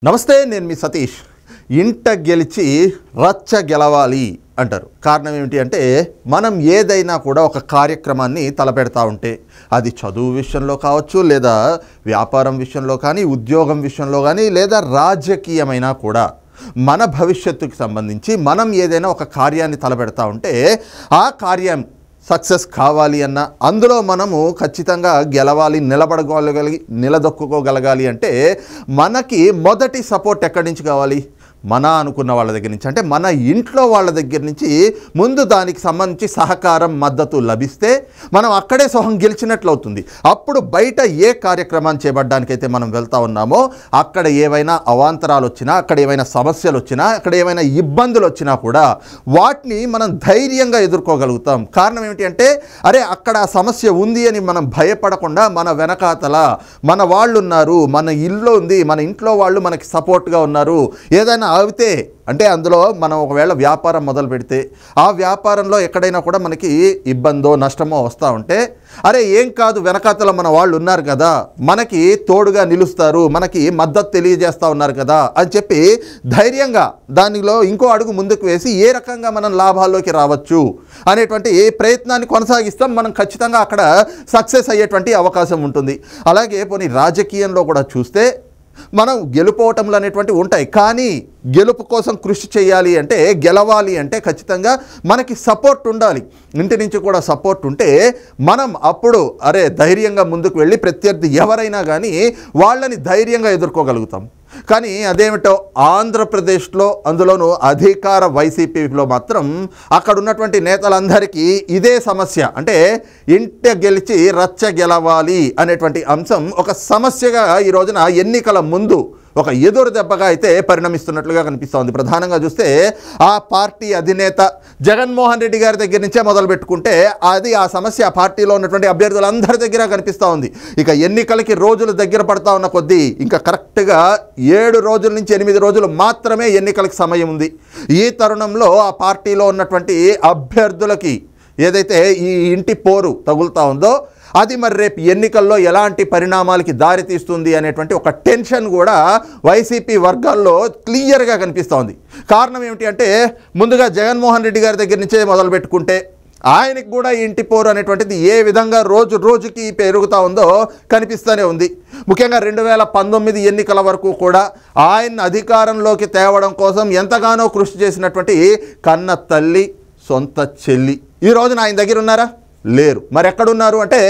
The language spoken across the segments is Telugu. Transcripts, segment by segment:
నమస్తే, నేను మీ సతీష్. ఇంట గెలిచి రచ్చ గెలవాలి అంటారు. కారణం ఏమిటి అంటే, మనం ఏదైనా కూడా ఒక కార్యక్రమాన్ని తలపెడతా ఉంటే అది చదువు విషయంలో కావచ్చు, లేదా వ్యాపారం విషయంలో కానీ, ఉద్యోగం విషయంలో కానీ, లేదా రాజకీయమైనా కూడా మన భవిష్యత్తుకి సంబంధించి మనం ఏదైనా ఒక కార్యాన్ని తలపెడతా ఉంటే ఆ కార్యం సక్సెస్ కావాలి అన్న, అందులో మనము ఖచ్చితంగా గెలవాలి, నిలదొక్కుకోగలగాలి అంటే మనకి మొదటి సపోర్ట్ ఎక్కడి నుంచి కావాలి? మన అనుకున్న వాళ్ళ దగ్గర నుంచి, అంటే మన ఇంట్లో వాళ్ళ దగ్గర నుంచి ముందు దానికి సంబంధించి సహకారం, మద్దతు లభిస్తే మనం అక్కడే సొహం గెలిచినట్లు అవుతుంది. అప్పుడు బయట ఏ కార్యక్రమాన్ని చేపట్టడానికైతే మనం వెళ్తా ఉన్నామో అక్కడ ఏవైనా అవాంతరాలు వచ్చినా, అక్కడ ఏమైనా సమస్యలు వచ్చినా, అక్కడ ఏమైనా ఇబ్బందులు వచ్చినా కూడా వాటిని మనం ధైర్యంగా ఎదుర్కోగలుగుతాం. కారణం ఏమిటి అంటే, అరే అక్కడ ఆ సమస్య ఉంది అని మనం భయపడకుండా మన వెనకాతల మన వాళ్ళు ఉన్నారు, మన ఇల్లు ఉంది, మన ఇంట్లో వాళ్ళు మనకి సపోర్ట్గా ఉన్నారు. ఏదైనా ఆగితే అంటే అందులో మనం ఒకవేళ వ్యాపారం మొదలు పెడితే ఆ వ్యాపారంలో ఎక్కడైనా కూడా మనకి ఇబ్బందో నష్టమో వస్తూ ఉంటే, అరే ఏం కాదు, వెనకాతల మన వాళ్ళు ఉన్నారు కదా, మనకి తోడుగా నిలుస్తారు, మనకి మద్దతు తెలియజేస్తూ ఉన్నారు కదా అని చెప్పి ధైర్యంగా దానిలో ఇంకో అడుగు ముందుకు వేసి ఏ రకంగా మనం లాభాల్లోకి రావచ్చు అనేటువంటి ఏ ప్రయత్నాన్ని కొనసాగిస్తాం. మనం ఖచ్చితంగా అక్కడ సక్సెస్ అయ్యేటువంటి అవకాశం ఉంటుంది. అలాగే పోనీ రాజకీయంలో కూడా చూస్తే మనం గెలుపోవటంలు అనేటువంటివి ఉంటాయి, కానీ గెలుపు కోసం కృషి చేయాలి అంటే, గెలవాలి అంటే ఖచ్చితంగా మనకి సపోర్ట్ ఉండాలి. ఇంటి నుంచి కూడా సపోర్ట్ ఉంటే మనం అప్పుడు అరే ధైర్యంగా ముందుకు వెళ్ళి ప్రత్యర్థి ఎవరైనా కానీ వాళ్ళని ధైర్యంగా ఎదుర్కోగలుగుతాం. కానీ అదేమిటో ఆంధ్రప్రదేశ్లో, అందులోనూ అధికార వైసీపీలో మాత్రం అక్కడ ఉన్నటువంటి నేతలందరికీ ఇదే సమస్య. అంటే ఇంట గెలిచి రచ్చ గెలవాలి అనేటువంటి అంశం ఒక సమస్యగా ఈ రోజున ఎన్నికల ముందు ఒక ఎదురు దెబ్బగా అయితే పరిణమిస్తున్నట్లుగా కనిపిస్తోంది. ప్రధానంగా చూస్తే ఆ పార్టీ అధినేత జగన్మోహన్ రెడ్డి గారి దగ్గర నుంచే మొదలు పెట్టుకుంటే అది ఆ సమస్య ఆ పార్టీలో ఉన్నటువంటి అభ్యర్థులందరి దగ్గర కనిపిస్తూ ఉంది. ఇక ఎన్నికలకి రోజులు దగ్గర పడతా ఉన్న కొద్దీ ఇంకా కరెక్ట్గా 7 రోజుల నుంచి 8 రోజులు మాత్రమే ఎన్నికలకు సమయం ఉంది. ఈ తరుణంలో ఆ పార్టీలో ఉన్నటువంటి అభ్యర్థులకి ఏదైతే ఈ ఇంటి పోరు తగులుతూ ఉందో అది మరి రేపు ఎన్నికల్లో ఎలాంటి పరిణామాలకి దారితీస్తుంది అనేటువంటి ఒక టెన్షన్ కూడా వైసీపీ వర్గాల్లో క్లియర్గా కనిపిస్తోంది. కారణం ఏమిటి అంటే, ముందుగా జగన్మోహన్ రెడ్డి గారి దగ్గర నుంచే మొదలు పెట్టుకుంటే ఆయనకు కూడా ఇంటి పోరు అనేటువంటిది ఏ విధంగా రోజు రోజుకి పెరుగుతూ ఉందో కనిపిస్తూనే ఉంది. ముఖ్యంగా 2019 ఎన్నికల వరకు కూడా ఆయన అధికారంలోకి తేవడం కోసం ఎంతగానో కృషి చేసినటువంటి కన్న తల్లి, సొంత చెల్లి ఈ రోజున ఆయన దగ్గర ఉన్నారా? లేరు. మరి ఎక్కడున్నారు అంటే,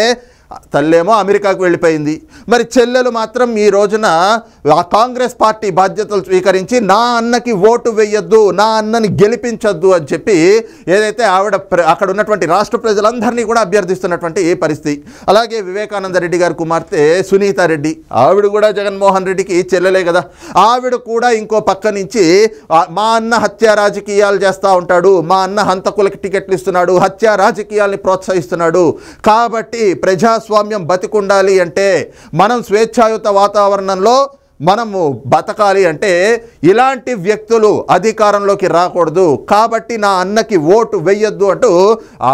తల్లేమో అమెరికాకు వెళ్ళిపోయింది, మరి చెల్లెలు మాత్రం ఈ రోజున కాంగ్రెస్ పార్టీ బాధ్యతలు స్వీకరించి నా అన్నకి ఓటు వేయొద్దు, నా అన్నని గెలిపించొద్దు అని చెప్పి ఏదైతే ఆవిడ అక్కడ ఉన్నటువంటి రాష్ట్ర ప్రజలందరినీ కూడా అభ్యర్థిస్తున్నటువంటి పరిస్థితి. అలాగే వివేకానంద రెడ్డి గారి కుమార్తె సునీత రెడ్డి, ఆవిడ కూడా జగన్మోహన్ రెడ్డికి చెల్లెలే కదా, ఆవిడ కూడా ఇంకో పక్క నుంచి మా అన్న హత్య రాజకీయాలు చేస్తూ ఉంటాడు, మా అన్న హంతకులకి టికెట్లు ఇస్తున్నాడు, హత్య రాజకీయాల్ని ప్రోత్సహిస్తున్నాడు, కాబట్టి ప్రజాస్వామ్యం బతికుండాలి అంటే, మనం స్వేచ్ఛాయుత వాతావరణంలో మనము బతకాలి అంటే ఇలాంటి వ్యక్తులు అధికారంలోకి రాకూడదు, కాబట్టి నా అన్నకి ఓటు వెయ్యొద్దు అంటూ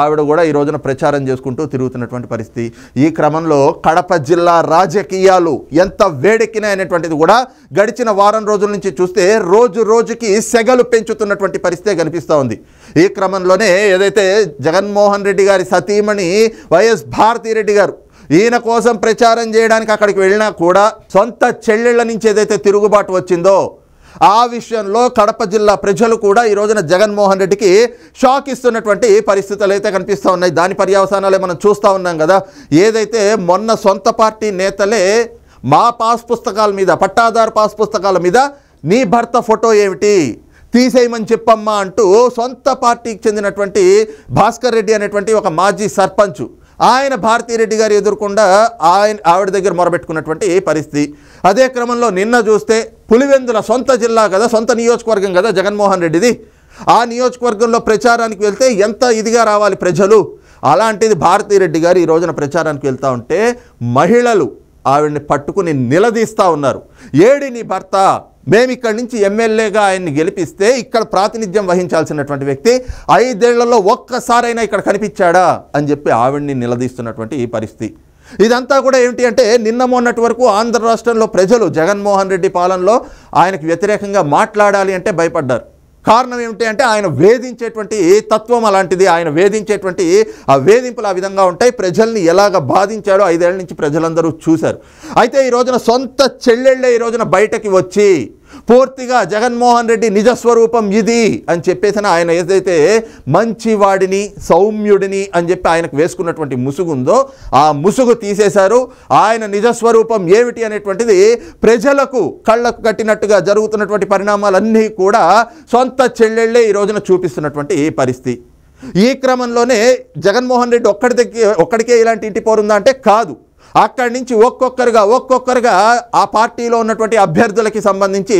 ఆవిడ కూడా ఈ రోజున ప్రచారం చేసుకుంటూ తిరుగుతున్నటువంటి పరిస్థితి. ఈ క్రమంలో కడప జిల్లా రాజకీయాలు ఎంత వేడెక్కినాయనేటువంటిది కూడా గడిచిన వారం రోజుల నుంచి చూస్తే రోజు రోజుకి సెగలు పెంచుతున్నటువంటి పరిస్థితే కనిపిస్తూ ఉంది. ఈ క్రమంలోనే ఏదైతే జగన్మోహన్ రెడ్డి గారి సతీమణి వైఎస్ భారతిరెడ్డి గారు ఈయన కోసం ప్రచారం చేయడానికి అక్కడికి వెళ్ళినా కూడా సొంత చెల్లెళ్ళ నుంచి ఏదైతే తిరుగుబాటు వచ్చిందో ఆ విషయంలో కడప జిల్లా ప్రజలు కూడా ఈ రోజున జగన్మోహన్ రెడ్డికి షాక్ ఇస్తున్నటువంటి పరిస్థితులు అయితే కనిపిస్తూ ఉన్నాయి. దాని పర్యవసానాలే మనం చూస్తూ ఉన్నాం కదా. ఏదైతే మొన్న సొంత పార్టీ నేతలే మా పాస్ పుస్తకాల మీద, పట్టాదారు పాస్ పుస్తకాల మీద నీ భర్త ఫోటో ఏమిటి తీసేయమని చెప్పమ్మా అంటూ సొంత పార్టీకి చెందినటువంటి భాస్కర్ రెడ్డి అనేటువంటి ఒక మాజీ సర్పంచ్ ఆయన భారతిరెడ్డి గారు ఎదుర్కొండా ఆవిడ దగ్గర మొరబెట్టుకున్నటువంటి పరిస్థితి. అదే క్రమంలో నిన్న చూస్తే పులివెందుల సొంత జిల్లా కదా, సొంత నియోజకవర్గం కదా జగన్మోహన్ రెడ్డిది, ఆ నియోజకవర్గంలో ప్రచారానికి వెళ్తే ఎంత ఇదిగా రావాలి ప్రజలు, అలాంటిది భారతిరెడ్డి గారు ఈ రోజున ప్రచారానికి వెళ్తూ ఉంటే మహిళలు ఆవిడ్ని పట్టుకుని నిలదీస్తూ ఉన్నారు. ఏడి నీ భర్త, మేము ఇక్కడి నుంచి ఎమ్మెల్యేగా ఆయన్ని గెలిపిస్తే ఇక్కడ ప్రాతినిధ్యం వహించాల్సినటువంటి వ్యక్తి 5 ఏళ్లలో ఒక్కసారైనా ఇక్కడ కనిపించాడా అని చెప్పి ఆవిడ్ని నిలదీస్తున్నటువంటి ఈ పరిస్థితి. ఇదంతా కూడా ఏమిటి అంటే నిన్న మొన్నటి వరకు ఆంధ్ర రాష్ట్రంలో ప్రజలు జగన్మోహన్ రెడ్డి పాలనలో ఆయనకు వ్యతిరేకంగా మాట్లాడాలి అంటే భయపడ్డారు. కారణం ఏమిటి అంటే ఆయన వేధించేటువంటి తత్వం అలాంటిది. ఆయన వేధించేటువంటి ఆ వేధింపులు ఆ విధంగా ఉంటాయి. ప్రజల్ని ఎలాగ బాధించాడో 5 ఏళ్ల నుంచి ప్రజలందరూ చూశారు. అయితే ఈ రోజున సొంత చెల్లెళ్ళే ఈ రోజున బయటకి వచ్చి పూర్తిగా జగన్మోహన్ రెడ్డి నిజస్వరూపం ఇది అని చెప్పేసి ఆయన ఏదైతే మంచివాడిని సౌమ్యుడిని అని చెప్పి ఆయనకు వేసుకున్నటువంటి ముసుగు ఉందో ఆ ముసుగు తీసేశారు. ఆయన నిజస్వరూపం ఏమిటి అనేటువంటిది ప్రజలకు కళ్ళకు కట్టినట్టుగా జరుగుతున్నటువంటి పరిణామాలన్నీ కూడా సొంత చెల్లెళ్ళే ఈ రోజున చూపిస్తున్నటువంటి పరిస్థితి. ఈ క్రమంలోనే జగన్మోహన్ రెడ్డి ఒక్కడికే ఇలాంటి ఇంటి పోరుందా అంటే కాదు. అక్కడి నుంచి ఒక్కొక్కరుగా ఆ పార్టీలో ఉన్నటువంటి అభ్యర్థులకి సంబంధించి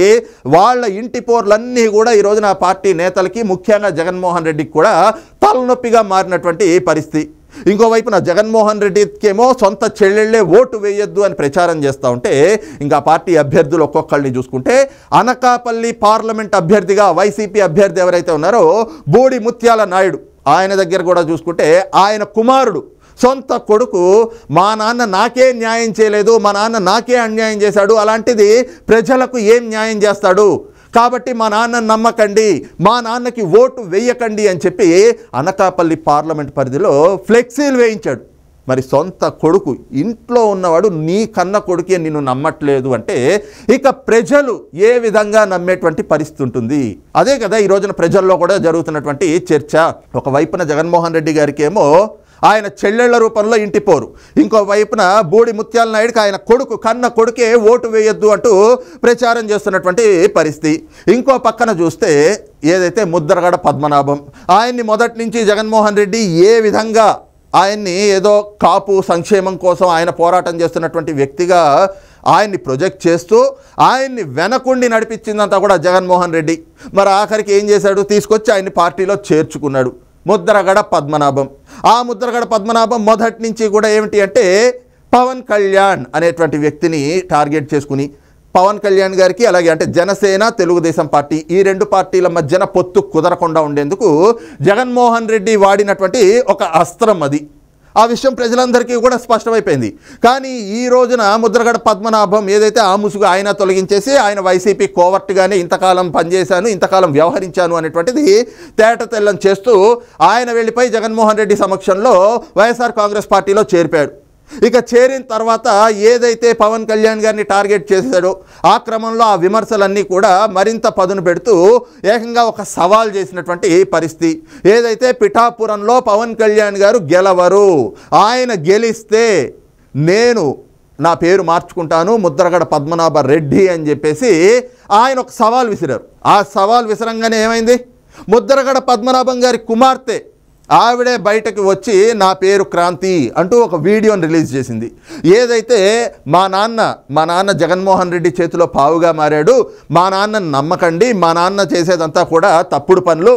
వాళ్ళ ఇంటి పోర్లన్నీ కూడా ఈ రోజున ఆ పార్టీ నేతలకి ముఖ్యంగా జగన్మోహన్ రెడ్డికి కూడా తలనొప్పిగా మారినటువంటి పరిస్థితి. ఇంకోవైపున జగన్మోహన్ రెడ్డికేమో సొంత చెల్లెళ్ళే ఓటు వేయొద్దు అని ప్రచారం చేస్తూ ఉంటే ఇంకా పార్టీ అభ్యర్థులు ఒక్కొక్కళ్ళని చూసుకుంటే అనకాపల్లి పార్లమెంట్ అభ్యర్థిగా వైసీపీ అభ్యర్థి ఎవరైతే ఉన్నారో బూడి ముత్యాల నాయుడు, ఆయన దగ్గర కూడా చూసుకుంటే ఆయన కుమారుడు సొంత కొడుకు మా నాన్న నాకే న్యాయం చేయలేదు, మా నాన్న నాకే అన్యాయం చేశాడు, అలాంటిది ప్రజలకు ఏం న్యాయం చేస్తాడు, కాబట్టి మా నాన్నను నమ్మకండి, మా నాన్నకి ఓటు వేయకండి అని చెప్పి అనకాపల్లి పార్లమెంట్ పరిధిలో ఫ్లెక్సీలు వేయించాడు. మరి సొంత కొడుకు ఇంట్లో ఉన్నవాడు నీ కన్న కొడుకే నిన్ను నమ్మట్లేదు అంటే ఇక ప్రజలు ఏ విధంగా నమ్మేటువంటి పరిస్థితి ఉంటుంది? అదే కదా ఈ రోజున ప్రజల్లో కూడా జరుగుతున్నటువంటి చర్చ. ఒకవైపున జగన్మోహన్ రెడ్డి గారికి ఏమో ఆయన చెల్లెళ్ల రూపంలో ఇంటి పోరు, ఇంకో వైపున బూడి ముత్యాల నాయుడికి ఆయన కొడుకు కన్న కొడుకే ఓటు వేయొద్దు అంటూ ప్రచారం చేస్తున్నటువంటి పరిస్థితి. ఇంకో పక్కన చూస్తే ఏదైతే ముద్రగడ పద్మనాభం, ఆయన్ని మొదటి నుంచి జగన్మోహన్ రెడ్డి ఏ విధంగా ఆయన్ని ఏదో కాపు సంక్షేమం కోసం ఆయన పోరాటం చేస్తున్నటువంటి వ్యక్తిగా ఆయన్ని ప్రొజెక్ట్ చేస్తూ ఆయన్ని వెనకుండి నడిపించిందంతా కూడా జగన్మోహన్ రెడ్డి. మరి ఆఖరికి ఏం చేశాడు? తీసుకొచ్చి ఆయన్ని పార్టీలో చేర్చుకున్నాడు. ముద్రగడ పద్మనాభం, ఆ ముద్రగడ పద్మనాభం మొదటి నుంచి కూడా ఏమిటి అంటే పవన్ కళ్యాణ్ అనేటువంటి వ్యక్తిని టార్గెట్ చేసుకుని పవన్ కళ్యాణ్ గారికి అలాగే అంటే జనసేన తెలుగుదేశం పార్టీ ఈ రెండు పార్టీల మధ్యన పొత్తు కుదరకుండా ఉండేందుకు జగన్మోహన్ రెడ్డి వాడినటువంటి ఒక అస్త్రం అది. ఆ విషయం ప్రజలందరికీ కూడా స్పష్టమైపోయింది. కానీ ఈ రోజున ముద్రగడ పద్మనాభం ఏదైతే ఆ ముసుగు ఆయన తొలగించేసి ఆయన వైసీపీ కోవర్ట్గానే ఇంతకాలం పనిచేశాను, ఇంతకాలం వ్యవహరించాను అనేటువంటిది తేట తెల్లం చేస్తూ ఆయన వెళ్ళిపోయి జగన్మోహన్ రెడ్డి సమక్షంలో వైఎస్ఆర్ కాంగ్రెస్ పార్టీలో చేరిపాడు. ఇక చేరిన తర్వాత ఏదైతే పవన్ కళ్యాణ్ గారిని టార్గెట్ చేశాడో ఆ క్రమంలో ఆ విమర్శలన్నీ కూడా మరింత పదును పెడుతూ ఏకంగా ఒక సవాల్ చేసినటువంటి పరిస్థితి. ఏదైతే పిఠాపురంలో పవన్ కళ్యాణ్ గారు గెలవరు, ఆయన గెలిస్తే నేను నా పేరు మార్చుకుంటాను ముద్రగడ పద్మనాభ రెడ్డి అని చెప్పేసి ఆయన ఒక సవాల్ విసిరారు. ఆ సవాల్ విసరంగానే ఏమైంది? ముద్రగడ పద్మనాభం గారి కుమార్తె ఆవిడే బయటకు వచ్చి నా పేరు క్రాంతి అంటూ ఒక వీడియోని రిలీజ్ చేసింది. ఏదైతే మా నాన్న జగన్మోహన్ రెడ్డి చేతిలో పావుగా మారాడు, మా నాన్నని నమ్మకండి, మా నాన్న చేసేదంతా కూడా తప్పుడు పనులు,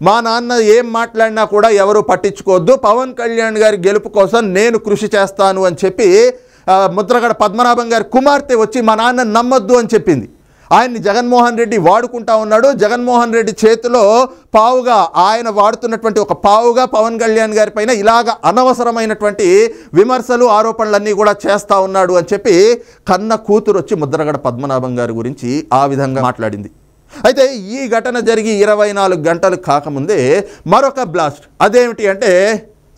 మా నాన్న ఏం మాట్లాడినా కూడా ఎవరు పట్టించుకోవద్దు, పవన్ కళ్యాణ్ గారి గెలుపు కోసం నేను కృషి చేస్తాను అని చెప్పి ముద్రగడ పద్మనాభం గారి కుమార్తె వచ్చి మా నాన్న నమ్మొద్దు అని చెప్పింది. ఆయన్ని జగన్మోహన్ రెడ్డి వాడుకుంటా ఉన్నాడు. జగన్మోహన్ రెడ్డి చేతిలో పావుగా ఆయన వాడుతున్నటువంటి ఒక పావుగా పవన్ కళ్యాణ్ గారి పైన ఇలాగ అనవసరమైనటువంటి విమర్శలు ఆరోపణలన్నీ కూడా చేస్తూ ఉన్నాడు అని చెప్పి కన్న కూతురు వచ్చి ముద్రగడ పద్మనాభం గారి గురించి ఆ విధంగా మాట్లాడింది. అయితే ఈ ఘటన జరిగి 24 గంటలు కాకముందే మరొక బ్లాస్ట్. అదేమిటి అంటే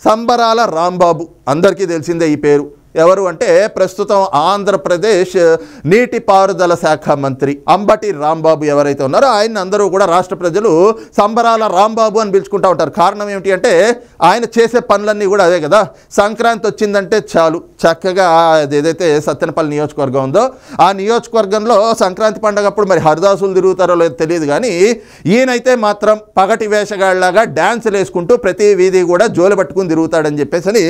సంబరాల రాంబాబు, అందరికీ తెలిసిందే ఈ పేరు. ఎవరు అంటే ప్రస్తుతం ఆంధ్రప్రదేశ్ నీటిపారుదల శాఖ మంత్రి అంబటి రాంబాబు ఎవరైతే ఉన్నారో ఆయన అందరూ కూడా రాష్ట్ర ప్రజలు సంబరాల రాంబాబు అని పిలుచుకుంటూ ఉంటారు. కారణం ఏమిటి అంటే ఆయన చేసే పనులన్నీ కూడా అదే కదా. సంక్రాంతి వచ్చిందంటే చాలు చక్కగా ఏదైతే సత్తెనపల్లి నియోజకవర్గం ఉందో ఆ నియోజకవర్గంలో సంక్రాంతి పండగప్పుడు మరి హరిదాసులు తిరుగుతారో లేదో తెలియదు, కానీ ఈయనైతే మాత్రం పగటి వేషగాళ్లాగా డ్యాన్సులు వేసుకుంటూ ప్రతి వీధి కూడా జోలు పట్టుకుని తిరుగుతాడని చెప్పేసి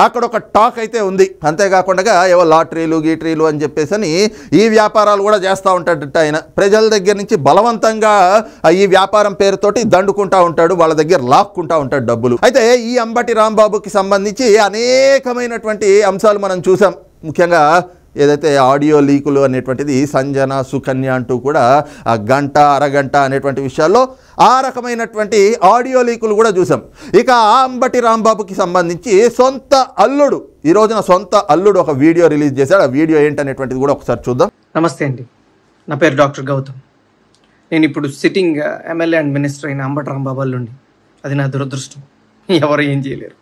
అక్కడ ఒక టాక్ అయితే ఉంది. అంతేకాకుండా ఏవో లాటరీలు గీటరీలు అని చెప్పేసి ఈ వ్యాపారాలు కూడా చేస్తూ ఉంటాడట. ఆయన ప్రజల దగ్గర నుంచి బలవంతంగా ఈ వ్యాపారం పేరుతోటి దండుకుంటా ఉంటాడు, వాళ్ళ దగ్గర లాక్కుంటా ఉంటాడు డబ్బులు. అయితే ఈ అంబటి రాంబాబుకి సంబంధించి అనేకమైనటువంటి అంశాలు మనం చూసాం. ముఖ్యంగా ఏదైతే ఆడియో లీకులు అనేటువంటిది సంజన సుకన్య అంటూ కూడా ఆ గంట అరగంట అనేటువంటి విషయాల్లో ఆ రకమైనటువంటి ఆడియో లీకులు కూడా చూసాం. ఇక అంబటి రాంబాబుకి సంబంధించి సొంత అల్లుడు ఈ రోజున సొంత అల్లుడు ఒక వీడియో రిలీజ్ చేశాడు. ఆ వీడియో ఏంటనేటువంటిది కూడా ఒకసారి చూద్దాం. నమస్తే అండి, నా పేరు డాక్టర్ గౌతమ్. నేను ఇప్పుడు సిట్టింగ్ ఎమ్మెల్యే అండ్ మినిస్టర్ అయిన అంబటి రాంబాబు అల్లుండి. అది నా దురదృష్టం, ఎవరు ఏం చేయలేరు.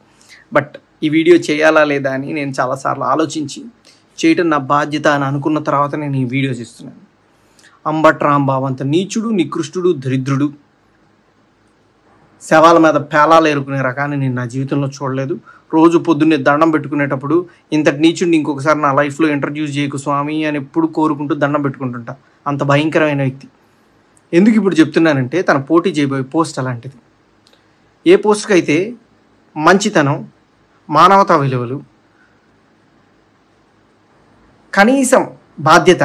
బట్ ఈ వీడియో చేయాలా లేదా అని నేను చాలాసార్లు ఆలోచించి చేయటం నా బాధ్యత అని అనుకున్న తర్వాత నేను ఈ వీడియో చేస్తున్నాను. అంబటి రాంబాబు అంత నీచుడు, నికృష్టుడు, దరిద్రుడు, శవాల మీద పేలాలు ఏరుకునే రకాన్ని నేను నా జీవితంలో చూడలేదు. రోజు పొద్దున్నే దండం పెట్టుకునేటప్పుడు ఇంతటి నీచుడిని ఇంకొకసారి నా లైఫ్లో ఇంట్రడ్యూస్ చేయకు స్వామి అని ఎప్పుడు కోరుకుంటూ దండం పెట్టుకుంటుంటా. అంత భయంకరమైన వ్యక్తి. ఎందుకు ఇప్పుడు చెప్తున్నానంటే తన పోటీ చేయబోయే పోస్ట్ అలాంటిది. ఏ పోస్ట్కి అయితే మంచితనం, మానవతా విలువలు, కనీసం బాధ్యత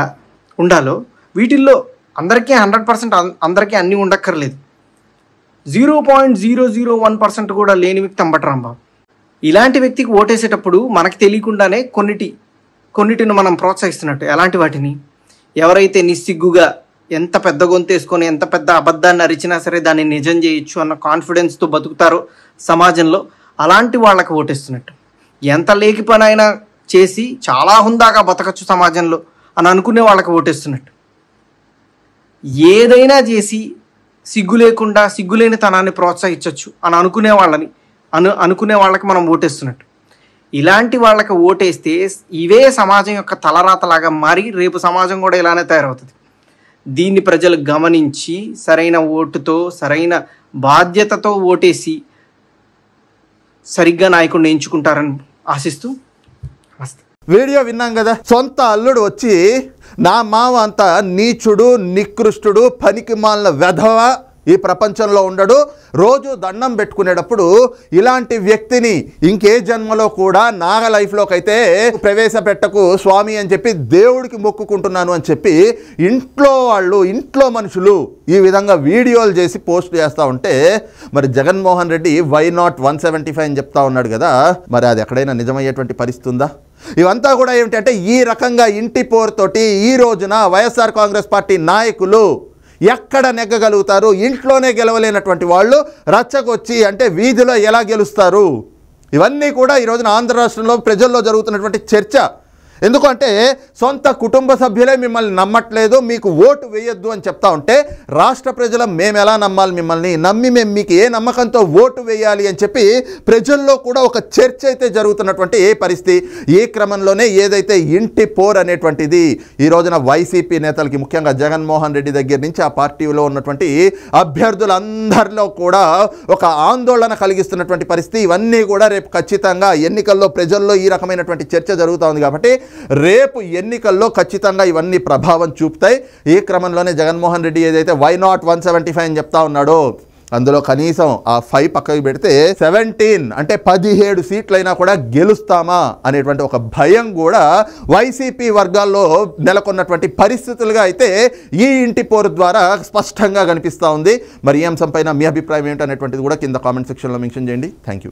ఉండాలో వీటిల్లో అందరికీ 100% అందరికీ అన్నీ ఉండక్కర్లేదు. 0.001% కూడా లేని వ్యక్తి అంబటి రాంబాబు. ఇలాంటి వ్యక్తికి ఓటేసేటప్పుడు మనకి తెలియకుండానే కొన్నిటిని మనం ప్రోత్సహిస్తున్నట్టు. ఎలాంటి వాటిని? ఎవరైతే నిస్సిగ్గుగా ఎంత పెద్ద గొంతేసుకొని ఎంత పెద్ద అబద్ధాన్ని అరిచినా సరే దాన్ని నిజం చేయొచ్చు అన్న కాన్ఫిడెన్స్తో బతుకుతారో సమాజంలో, అలాంటి వాళ్ళకి ఓటేస్తున్నట్టు. ఎంత లేకి పని అయినా చేసి చాలా హుందాగా బతకచ్చు సమాజంలో అని అనుకునే వాళ్ళకి ఓటేస్తున్నట్టు. ఏదైనా చేసి సిగ్గు లేకుండా సిగ్గులేని తనాన్ని ప్రోత్సహించవచ్చు అని అనుకునే వాళ్ళకి మనం ఓటేస్తున్నట్టు. ఇలాంటి వాళ్ళకి ఓటేస్తే ఇవే సమాజం యొక్క తలరాతలాగా మారి రేపు సమాజం కూడా ఇలానే తయారవుతుంది. దీన్ని ప్రజలు గమనించి సరైన ఓటుతో సరైన బాధ్యతతో ఓటేసి సరిగ్గా నాయకుడిని ఎంచుకుంటారని ఆశిస్తూ నమస్తే. వీడియో విన్నాం కదా. సొంత అల్లుడు వచ్చి నా మావ అంతా నీచుడు, నికృష్టుడు, పనికిమాలిన వెధవ, ఈ ప్రపంచంలో ఉండడు, రోజు దండం పెట్టుకునేటప్పుడు ఇలాంటి వ్యక్తిని ఇంకే జన్మలో కూడా నా లైఫ్లోకి అయితే ప్రవేశపెట్టకు స్వామి అని చెప్పి దేవుడికి మొక్కుకుంటున్నాను అని చెప్పి ఇంట్లో మనుషులు ఈ విధంగా వీడియోలు చేసి పోస్ట్ చేస్తూ ఉంటే మరి జగన్మోహన్ రెడ్డి వై నాట్ 175 అని చెప్తా ఉన్నాడు కదా. మరి అది ఎక్కడైనా నిజమయ్యేటువంటి పరిస్థితి ఉందా? ఇవంతా కూడా ఏమిటంటే ఈ రకంగా ఇంటి పోరుతోటి ఈ రోజున వైఎస్ఆర్ కాంగ్రెస్ పార్టీ నాయకులు ఎక్కడ నెగ్గగలుగుతారు? ఇంట్లోనే గెలవలేనటువంటి వాళ్ళు రచ్చకొచ్చి అంటే వీధిలో ఎలా గెలుస్తారు? ఇవన్నీ కూడా ఈ రోజున ఆంధ్ర రాష్ట్రంలో ప్రజల్లో జరుగుతున్నటువంటి చర్చ. ఎందుకంటే సొంత కుటుంబ సభ్యులే మిమ్మల్ని నమ్మట్లేదు, మీకు ఓటు వేయొద్దు అని చెప్తా ఉంటే రాష్ట్ర ప్రజలు మేము ఎలా నమ్మాలి? మిమ్మల్ని నమ్మి మేము మీకు ఏ నమ్మకంతో ఓటు వేయాలి అని చెప్పి ప్రజల్లో కూడా ఒక చర్చ అయితే జరుగుతున్నటువంటి పరిస్థితి. ఈ క్రమంలోనే ఏదైతే ఇంటి పోర్ అనేటువంటిది ఈ రోజున వైసీపీ నేతలకి, ముఖ్యంగా జగన్మోహన్ రెడ్డి దగ్గర నుంచి ఆ పార్టీలో ఉన్నటువంటి అభ్యర్థులందరిలో కూడా ఒక ఆందోళన కలిగిస్తున్నటువంటి పరిస్థితి. ఇవన్నీ కూడా రేపు ఖచ్చితంగా ఎన్నికల్లో ప్రజల్లో ఈ రకమైనటువంటి చర్చ జరుగుతూ ఉంది కాబట్టి రేపు ఎన్నికల్లో ఖచ్చితంగా ఇవన్నీ ప్రభావం చూపుతాయి. ఈ క్రమంలోనే జగన్మోహన్ రెడ్డి ఏదైతే వై నాట్ 175 అని చెప్తా ఉన్నాడో అందులో కనీసం ఆ 5 పక్కకి పెడితే 17 అంటే 17 సీట్లైనా కూడా గెలుస్తామా అనేటువంటి ఒక భయం కూడా వైసీపీ వర్గాల్లో నెలకొన్నటువంటి పరిస్థితులుగా అయితే ఈ ఇంటి పోరు ద్వారా స్పష్టంగా కనిపిస్తూ ఉంది. మరి ఈ అంశంపైన మీ అభిప్రాయం ఏంటనేటువంటిది కూడా కింద కామెంట్ సెక్షన్లో మెన్షన్ చేయండి. Thank you.